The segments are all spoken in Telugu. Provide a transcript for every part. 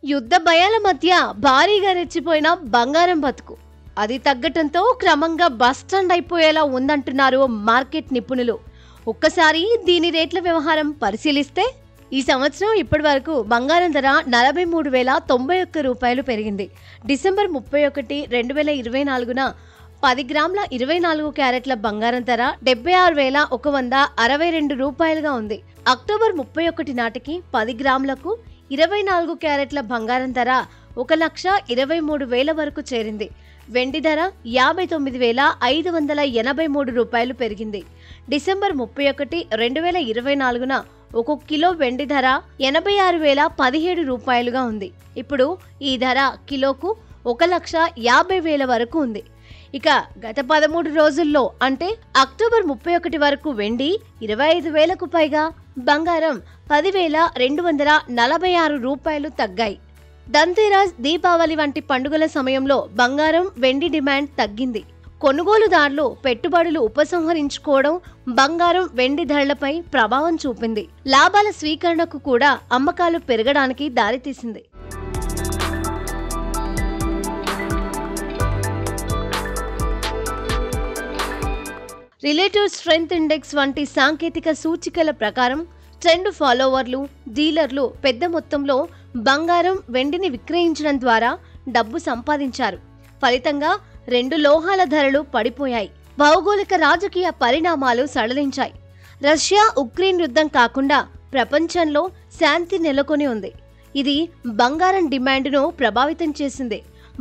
యుద్ధ భయాల మధ్య భారీగా రెచ్చిపోయిన బంగారం బతుకు అది తగ్గటంతో క్రమంగా బస్టాండ్ అయిపోయేలా ఉందంటున్నారు మార్కెట్ నిపుణులు. ఒక్కసారి దీని రేట్ల వ్యవహారం పరిశీలిస్తే ఈ సంవత్సరం ఇప్పటి వరకు బంగారం ధర 43,091 రూపాయలు పెరిగింది. డిసెంబర్ 31, 2024న 10 గ్రాముల 24 క్యారెట్ల బంగారం ధర 76,162 రూపాయలుగా ఉంది. అక్టోబర్ 31 నాటికి 10 గ్రాములకు 24 క్యారెట్ల బంగారం ధర 1,23,000 వరకు చేరింది. వెండి ధర 59,583 రూపాయలు పెరిగింది. డిసెంబర్ 31, 2024న 1 కిలో వెండి ధర 86,017 రూపాయలుగా ఉంది. ఇప్పుడు ఈ ధర కిలోకు 1,50,000 వరకు ఉంది. ఇక గత 13 రోజుల్లో అంటే అక్టోబర్ 31 వరకు వెండి 25,000కు పైగా, బంగారం 10,246 రూపాయలు తగ్గాయి. ధన్తెరస్, దీపావళి వంటి పండుగల సమయంలో బంగారం, వెండి డిమాండ్ తగ్గింది. కొనుగోలుదారులు పెట్టుబడులు ఉపసంహరించుకోవడం బంగారం, వెండి ధరలపై ప్రభావం చూపింది. లాభాల స్వీకరణకు కూడా అమ్మకాలు పెరగడానికి దారితీసింది. రిలేటివ్ స్ట్రెంగ్త్ ఇండెక్స్ వంటి సాంకేతిక సూచికల ప్రకారం ట్రెండ్ ఫాలోవర్లు, డీలర్లు పెద్ద మొత్తంలో బంగారం, వెండిని విక్రయించడం ద్వారా డబ్బు సంపాదించారు. ఫలితంగా 2 లోహాల ధరలు పడిపోయాయి. భౌగోళిక రాజకీయ పరిణామాలు సడలించాయి. రష్యా ఉక్రెయిన్ యుద్ధం కాకుండా ప్రపంచంలో శాంతి నెలకొని ఉంది. ఇది బంగారం డిమాండ్ను ప్రభావితం చేసింది.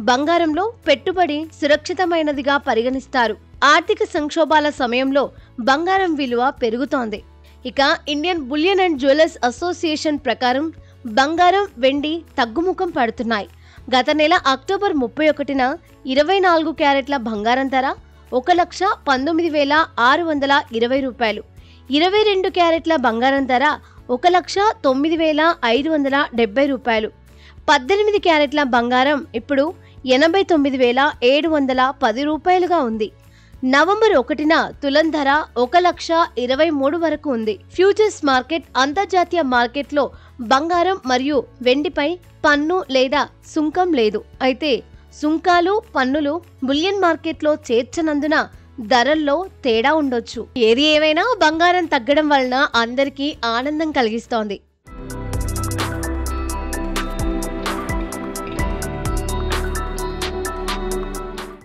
బంగారంలో పెట్టుబడి సురక్షితమైనదిగా పరిగణిస్తారు. ఆర్థిక సంక్షోభాల సమయంలో బంగారం విలువ పెరుగుతోంది. ఇక Indian bullion and jewellers association ప్రకారం బంగారం, వెండి తగ్గుముఖం పడుతున్నాయి. గత నెల అక్టోబర్ 31న 24 క్యారెట్ల బంగారం ధర 1,19,620 రూపాయలు, 22 క్యారెట్ల బంగారం ధర 1,09,570 రూపాయలు, 18 క్యారెట్ల బంగారం ఇప్పుడు 89,710 రూపాయలుగా ఉంది. నవంబర్ 1న తులం ధర 1,23,000 వరకు ఉంది. ఫ్యూచర్స్ మార్కెట్, అంతర్జాతీయ మార్కెట్లో బంగారం మరియు వెండిపై పన్ను లేదా సుంకం లేదు. అయితే సుంకాలు, పన్నులు బులియన్ మార్కెట్లో చేర్చనందున ధరల్లో తేడా ఉండొచ్చు. ఏది ఏమైనా బంగారం తగ్గడం వలన అందరికీ ఆనందం కలిగిస్తోంది.